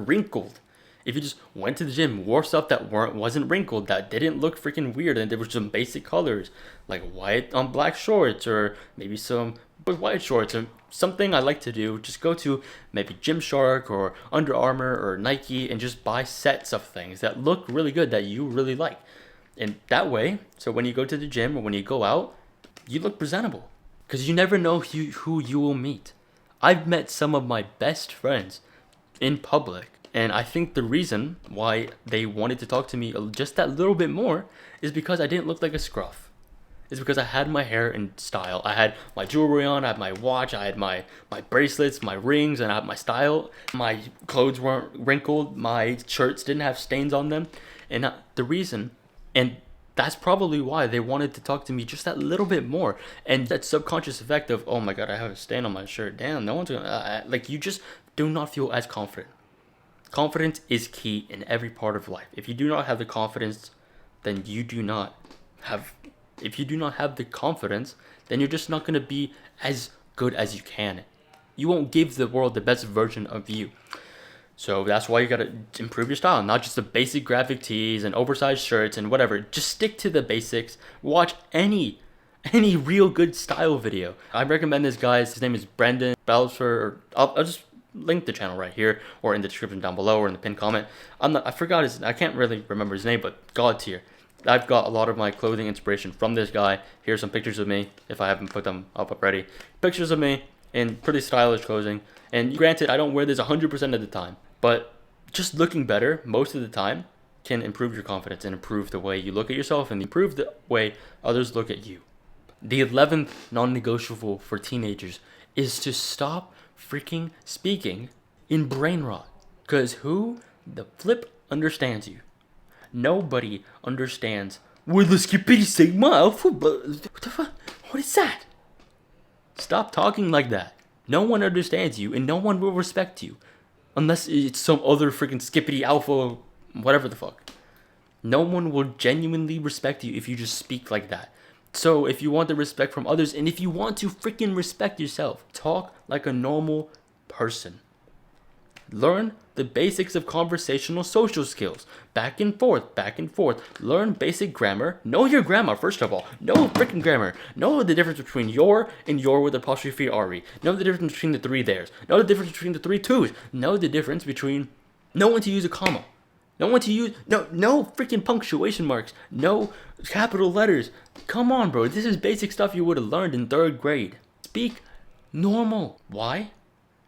wrinkled. If you just went to the gym, wore stuff that wasn't wrinkled, that didn't look freaking weird, and there were some basic colors, like white on black shorts, or maybe some white shorts, or something I like to do, just go to maybe Gymshark or Under Armour or Nike and just buy sets of things that look really good, that you really like. And that way, so when you go to the gym or when you go out, you look presentable. Because you never know who you will meet. I've met some of my best friends in public. And I think the reason why they wanted to talk to me just that little bit more is because I didn't look like a scruff. It's because I had my hair in style. I had my jewelry on, I had my watch, I had my bracelets, my rings, and I had my style. My clothes weren't wrinkled, my shirts didn't have stains on them. And the reason, and that's probably why they wanted to talk to me just that little bit more. And that subconscious effect of, oh my god, I have a stain on my shirt. Damn, no one's gonna, like, you just do not feel as confident. Confidence is key in every part of life. If you do not have the confidence, then if you do not have the confidence, then you're just not going to be as good as you can. You won't give the world the best version of you. So that's why you got to improve your style, not just the basic graphic tees and oversized shirts and whatever. Just stick to the basics. Watch any real good style video. I recommend this guy. His name is Brendan Belfer. I'll just link the channel right here or in the description down below or in the pinned comment. I can't really remember his name, but God tier. I've got a lot of my clothing inspiration from this guy. Here's some pictures of me, if I haven't put them up already. Pictures of me in pretty stylish clothing. And granted, I don't wear this 100% of the time, but just looking better most of the time can improve your confidence and improve the way you look at yourself and improve the way others look at you. The 11th non-negotiable for teenagers is to stop freaking speaking in brain rot. Because who the flip understands you? Nobody understands. We're the Skippity Sigma Alpha. What the fuck? What is that? Stop talking like that. No one understands you and no one will respect you. Unless it's some other freaking Skippity Alpha, whatever the fuck. No one will genuinely respect you if you just speak like that. So if you want the respect from others, and if you want to freaking respect yourself, talk like a normal person. Learn the basics of conversational social skills. Back and forth. Learn basic grammar. Know your grammar, first of all. Know freaking grammar. Know the difference between your and your with apostrophe re. Know the difference between the three theirs. Know the difference between the three twos. Know the difference between... Know when to use a comma. Know when to use... No freaking punctuation marks. No capital letters. Come on, bro. This is basic stuff you would have learned in 3rd grade. Speak normal. Why?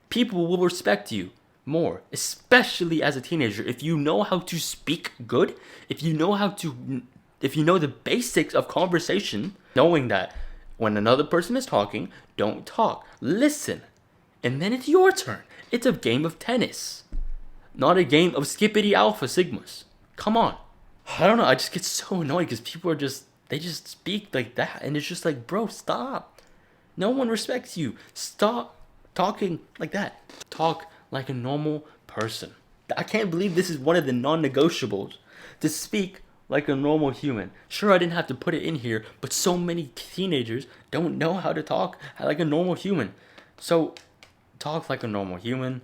People will respect you more, especially as a teenager. If you know how to speak good, if you know the basics of conversation, knowing that when another person is talking, don't talk. Listen. And then it's your turn. It's a game of tennis. Not a game of Skippity Alpha Sigmas. Come on. I don't know. I just get so annoyed because people are they just speak like that. And it's just like, bro, stop. No one respects you. Stop talking like that. Talk like a normal person. I can't believe this is one of the non-negotiables, to speak like a normal human. Sure, I didn't have to put it in here, but so many teenagers don't know how to talk like a normal human. So, talk like a normal human.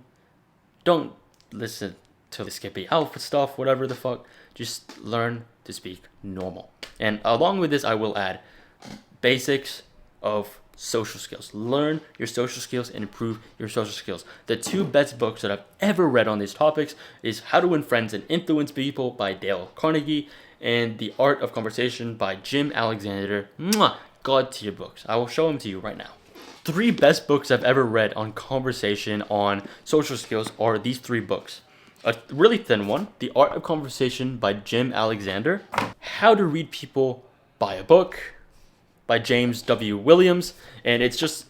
Don't listen to the Skippy Alpha stuff, whatever the fuck. Just learn to speak normal. And along with this, I will add basics of social skills. Learn your social skills and improve your social skills. The two best books that I've ever read on these topics is How to Win Friends and Influence People by Dale Carnegie and The Art of Conversation by Jim Alexander. Mwah! God tier books. I will show them to you right now. 3 best books I've ever read on conversation, on social skills, are these 3 books. A really thin one, The Art of Conversation by Jim Alexander. How to Read People by a Book by James W. Williams. And it's just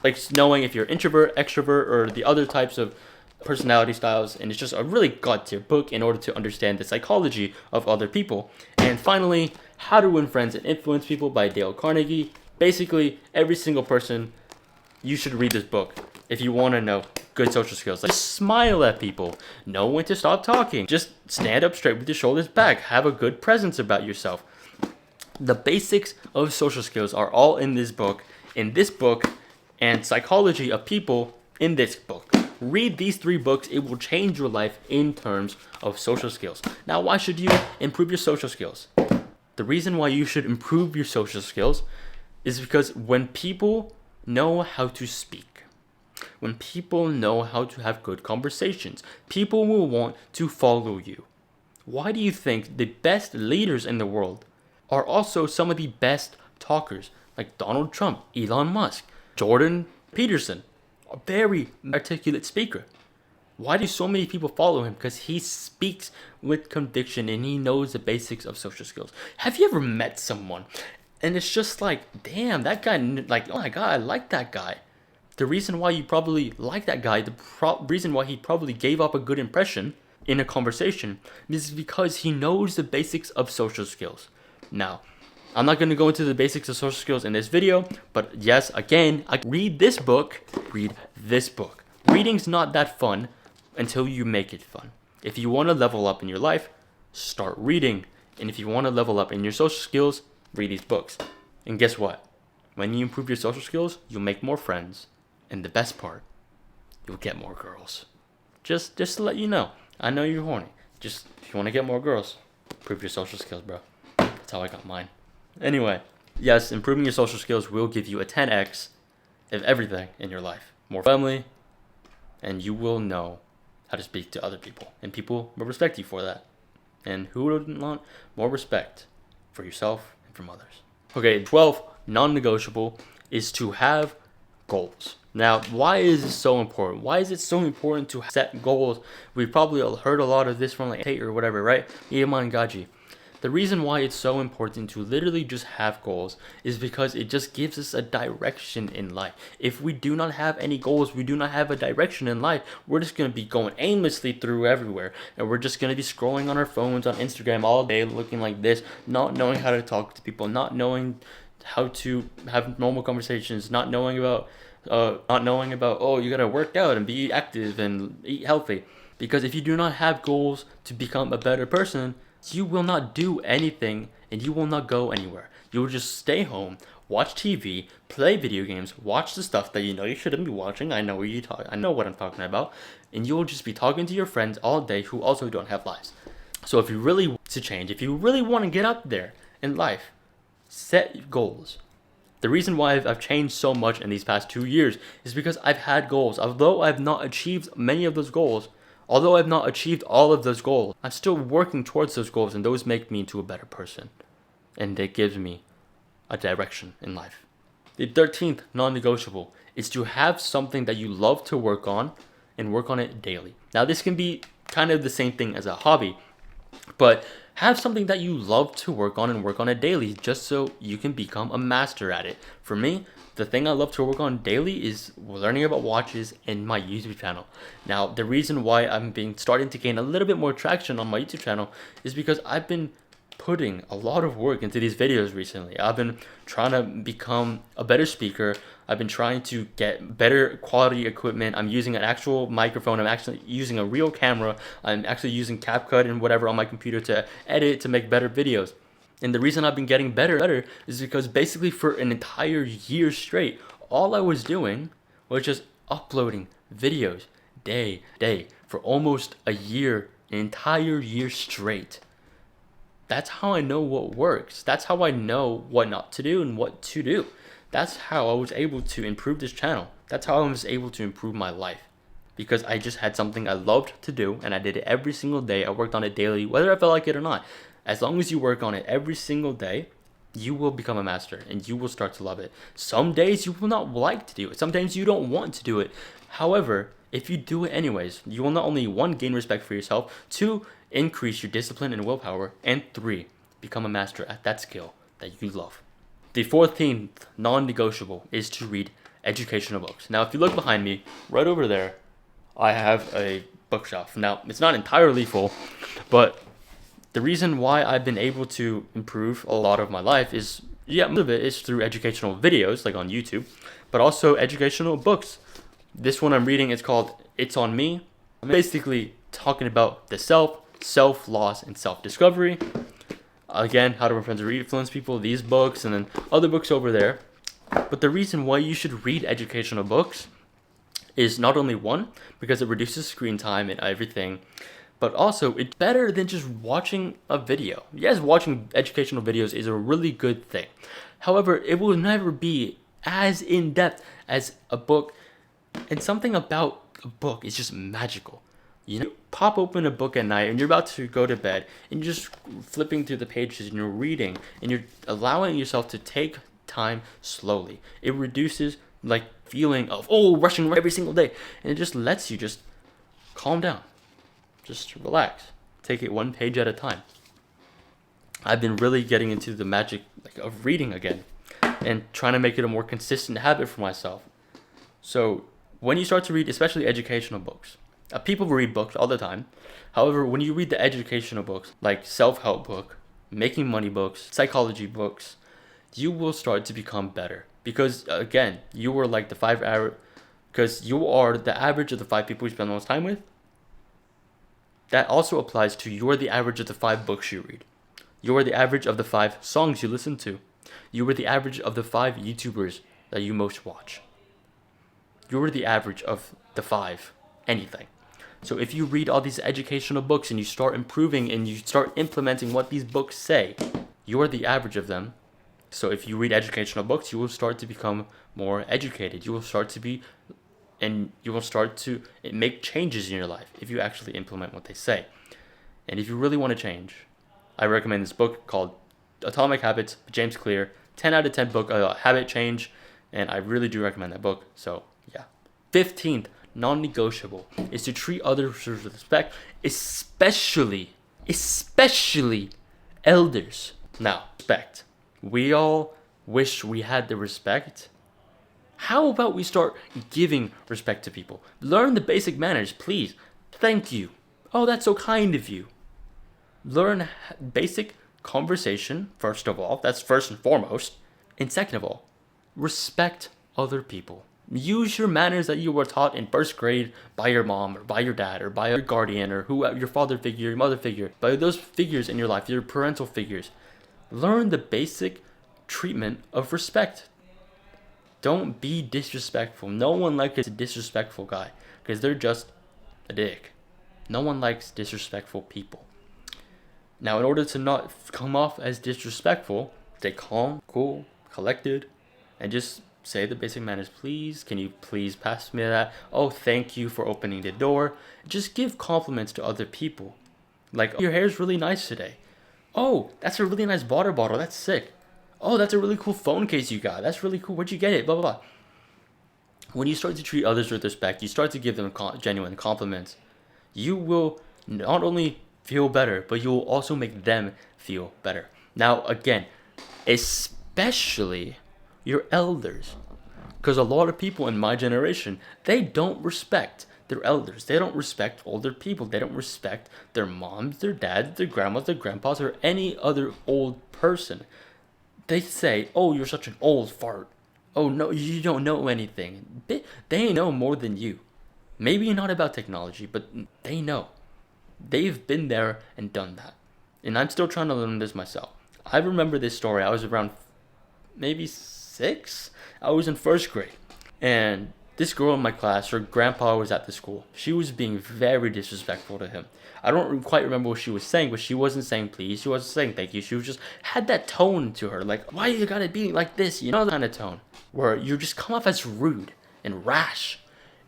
like knowing if you're introvert, extrovert, or the other types of personality styles. And it's just a really god tier book in order to understand the psychology of other people. And finally, How to Win Friends and Influence People by Dale Carnegie. Basically, every single person, you should read this book if you want to know good social skills. Like, just smile at people. Know when to stop talking. Just stand up straight with your shoulders back. Have a good presence about yourself. The basics of social skills are all in this book, and psychology of people in this book. Read these 3 books. It will change your life in terms of social skills. Now, why should you improve your social skills? The reason why you should improve your social skills is because when people know how to speak, when people know how to have good conversations, people will want to follow you. Why do you think the best leaders in the world are also some of the best talkers, like Donald Trump, Elon Musk, Jordan Peterson, a very articulate speaker? Why do so many people follow him? Because he speaks with conviction and he knows the basics of social skills. Have you ever met someone and it's just like, damn, that guy, like, oh my God, I like that guy. The reason why you probably like that guy, the reason why he probably gave up a good impression in a conversation is because he knows the basics of social skills. Now, I'm not going to go into the basics of social skills in this video, but yes, again, read this book. Reading's not that fun until you make it fun. If you want to level up in your life, start reading. And if you want to level up in your social skills, read these books. And guess what? When you improve your social skills, you'll make more friends. And the best part, you'll get more girls. Just to let you know. I know you're horny. Just, if you want to get more girls, improve your social skills, bro. That's how I got mine. Anyway, yes, improving your social skills will give you a 10x of everything in your life. More family, and you will know how to speak to other people. And people will respect you for that. And who wouldn't want more respect for yourself and from others? Okay, 12, non-negotiable, is to have goals. Now, why is this so important? Why is it so important to set goals? We've probably heard a lot of this from like Tate or whatever, right? Ieman Gaji. The reason why it's so important to literally just have goals is because it just gives us a direction in life. If we do not have any goals, we do not have a direction in life, we're just going to be going aimlessly through everywhere. And we're just going to be scrolling on our phones, on Instagram all day, looking like this, not knowing how to talk to people, not knowing how to have normal conversations, not knowing about, oh, you got to work out and be active and eat healthy. Because if you do not have goals to become a better person, you will not do anything and you will not go anywhere. You will just stay home, watch TV, play video games, watch the stuff that you know you shouldn't be watching. I know what I'm talking about. And you will just be talking to your friends all day who also don't have lives. So if you really want to change, if you really want to get up there in life, set goals. The reason why I've changed so much in these past 2 years is because I've had goals. Although I've not achieved many of those goals, although I've not achieved all of those goals, I'm still working towards those goals, and those make me into a better person. And it gives me a direction in life. The 13th non-negotiable is to have something that you love to work on and work on it daily. Now, this can be kind of the same thing as a hobby, but Have something that you love to work on and work on it daily just so you can become a master at it. For me, the thing I love to work on daily is learning about watches and my YouTube channel. Now, the reason why starting to gain a little bit more traction on my YouTube channel is because I've been putting a lot of work into these videos recently. I've been trying to become a better speaker. I've been trying to get better quality equipment. I'm using an actual microphone. I'm actually using a real camera. I'm actually using CapCut and whatever on my computer to edit, to make better videos. And the reason I've been getting better is because basically for an entire year straight, all I was doing was just uploading videos day for almost a year, an entire year straight. That's how I know what works. That's how I know what not to do and what to do. That's how I was able to improve this channel. That's how I was able to improve my life. Because I just had something I loved to do and I did it every single day. I worked on it daily, whether I felt like it or not. As long as you work on it every single day, you will become a master and you will start to love it. Some days you will not like to do it. Sometimes you don't want to do it. However, if you do it anyways, you will not only 1, gain respect for yourself, 2, increase your discipline and willpower, and 3, become a master at that skill that you love. The 14th non-negotiable is to read educational books. Now, if you look behind me, right over there, I have a bookshelf. Now, it's not entirely full, but the reason why I've been able to improve a lot of my life is, most of it is through educational videos, like on YouTube, but also educational books. This one I'm reading is called It's on Me. I'm basically talking about the self-loss, and self-discovery. Again, How to Influence or Influence People, these books, and then other books over there. But the reason why you should read educational books is not only 1, because it reduces screen time and everything, but also it's better than just watching a video. Yes, watching educational videos is a really good thing. However, it will never be as in-depth as a book, and something about a book is just magical. You pop open a book at night and you're about to go to bed and you're just flipping through the pages and you're reading and you're allowing yourself to take time slowly. It reduces feeling of rushing every single day, and it just lets you just calm down, just relax, take it 1 page at a time. I've been really getting into the magic of reading again and trying to make it a more consistent habit for myself. So when you start to read, especially educational books, people read books all the time. However, when you read the educational books, like self-help book, making money books, psychology books, you will start to become better. Because again, you are like because you are the average of the 5 people you spend the most time with. That also applies to you are the average of the 5 books you read. You are the average of the 5 songs you listen to. You are the average of the 5 YouTubers that you most watch. You are the average of the 5 anything. So if you read all these educational books and you start improving and you start implementing what these books say, you are the average of them. So if you read educational books, you will start to become more educated. You will start to make changes in your life if you actually implement what they say. And if you really want to change, I recommend this book called Atomic Habits by James Clear. 10 out of 10 book, habit change. And I really do recommend that book. So yeah. 15th non-negotiable is to treat others with respect, especially elders. Now, respect. We all wish we had the respect. How about we start giving respect to people? Learn the basic manners, please. Thank you. Oh, that's so kind of you. Learn basic conversation, first of all. That's first and foremost. And second of all, respect other people. Use your manners that you were taught in first grade by your mom or by your dad or by your guardian or your father figure, your mother figure, by those figures in your life, your parental figures. Learn the basic treatment of respect. Don't be disrespectful. No one likes a disrespectful guy because they're just a dick. No one likes disrespectful people. Now, in order to not come off as disrespectful, stay calm, cool, collected, and just say the basic manners. Please, can you please pass me that? Oh, thank you for opening the door. Just give compliments to other people. Like, your hair's really nice today. Oh, that's a really nice water bottle. That's sick. Oh, that's a really cool phone case you got. That's really cool. Where'd you get it? Blah, blah, blah. When you start to treat others with respect, you start to give them genuine compliments. You will not only feel better, but you'll also make them feel better. Now, again, especially your elders, because a lot of people in my generation, they don't respect their elders. They don't respect older people. They don't respect their moms, their dads, their grandmas, their grandpas, or any other old person. They say, "Oh, you're such an old fart. Oh no, you don't know anything." They know more than you. Maybe not about technology, but they know. They've been there and done that. And I'm still trying to learn this myself. I remember this story. I was around maybe 6. I was in first grade. And this girl in my class, her grandpa was at the school. She was being very disrespectful to him. I don't quite remember what she was saying, but she wasn't saying please. She wasn't saying thank you. She was just had that tone to her. Like, why you gotta be like this? You know, that kind of tone. Where you just come off as rude and rash.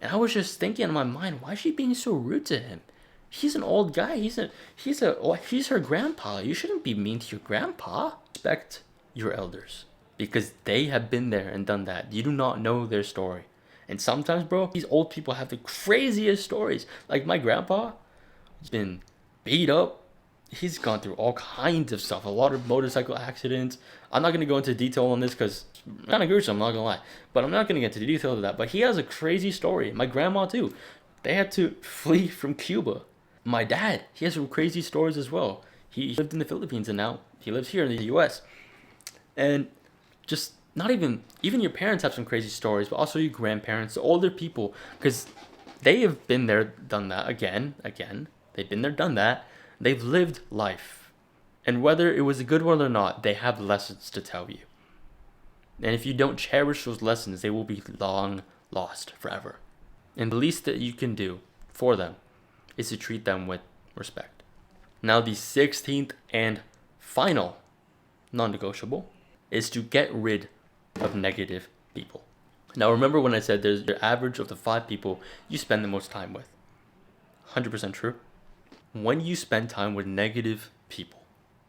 And I was just thinking in my mind, why is she being so rude to him? He's an old guy. He's her grandpa. You shouldn't be mean to your grandpa. Respect your elders because they have been there and done that. You do not know their story. And sometimes, bro, these old people have the craziest stories. Like my grandpa, he's been beat up. He's gone through all kinds of stuff. A lot of motorcycle accidents. I'm not gonna go into detail on this because it's kind of gruesome. I'm not gonna lie, but I'm not gonna get into the details of that. But he has a crazy story. My grandma too. They had to flee from Cuba. My dad, he has some crazy stories as well. He lived in the Philippines and now he lives here in the US. And just not even your parents have some crazy stories, but also your grandparents, the older people, because they have been there, done that again. They've been there, done that. They've lived life. And whether it was a good one or not, they have lessons to tell you. And if you don't cherish those lessons, they will be long lost forever. And the least that you can do for them is to treat them with respect. Now, the 16th and final non-negotiable is to get rid of negative people. Now, remember when I said there's the average of the 5 people you spend the most time with. 100% true. When you spend time with negative people,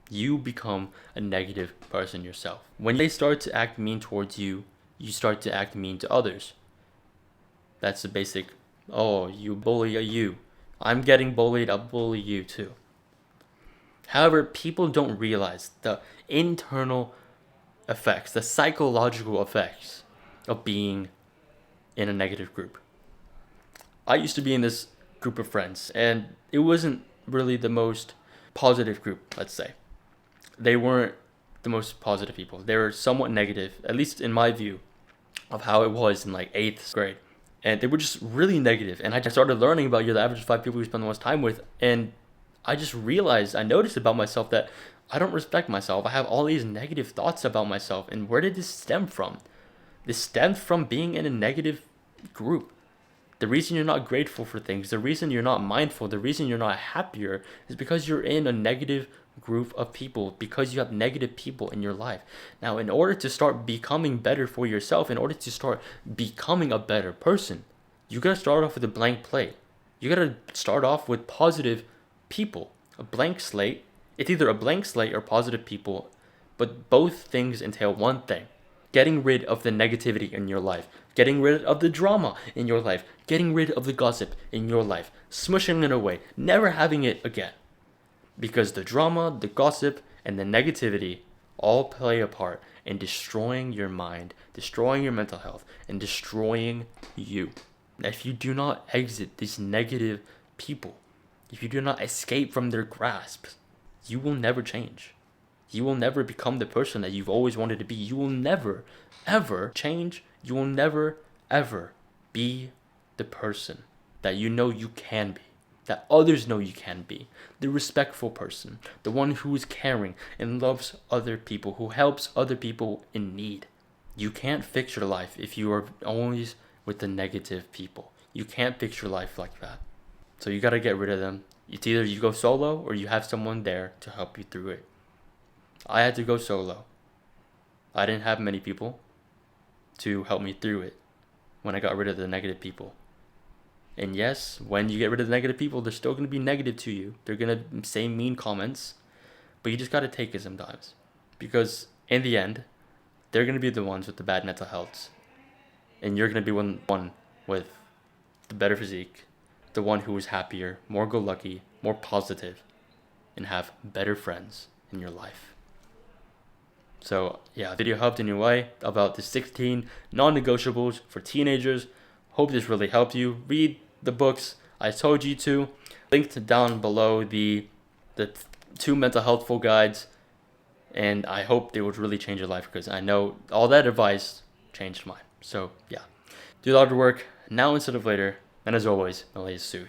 you become a negative person yourself. When they start to act mean towards you, you start to act mean to others. That's the basic, oh, you bully you. I'm getting bullied, I'll bully you too. However, people don't realize the internal effects, the psychological effects of being in a negative group. I used to be in this group of friends, and it wasn't really the most positive group, let's say. They weren't the most positive people. They were somewhat negative, at least in my view, of how it was in like 8th grade. And they were just really negative. And I started learning about you're the average 5 people you spend the most time with. And I just realized, I noticed about myself that I don't respect myself. I have all these negative thoughts about myself. And where did this stem from? This stemmed from being in a negative group. The reason you're not grateful for things, the reason you're not mindful, the reason you're not happier is because you're in a negative group of people, because you have negative people in your life. Now, in order to start becoming better for yourself, in order to start becoming a better person, you gotta start off with a blank plate. You gotta start off with positive people. A blank slate. It's either a blank slate or positive people, but both things entail one thing: getting rid of the negativity in your life, getting rid of the drama in your life, getting rid of the gossip in your life, smushing it away, never having it again. Because the drama, the gossip, and the negativity all play a part in destroying your mind, destroying your mental health, and destroying you. Now, if you do not exit these negative people, if you do not escape from their grasp, you will never change. You will never become the person that you've always wanted to be. You will never, ever change. You will never, ever be the person that you know you can be, that others know you can be. The respectful person, the one who is caring and loves other people, who helps other people in need. You can't fix your life if you are always with the negative people. You can't fix your life like that. So you gotta get rid of them. It's either you go solo or you have someone there to help you through it. I had to go solo. I didn't have many people to help me through it when I got rid of the negative people. And yes, when you get rid of the negative people, they're still going to be negative to you. They're going to say mean comments, but you just got to take it sometimes. Because in the end, they're going to be the ones with the bad mental health. And you're going to be one with the better physique, the one who is happier, more go-lucky, more positive. and have better friends in your life. So yeah, video helped in your way about the 16 non-negotiables for teenagers. Hope this really helped you. Read the books I told you to. Linked down below the 2 mental health full guides. And I hope they would really change your life, because I know all that advice changed mine. So yeah, do the hard work now instead of later. And as always, Malay Sui.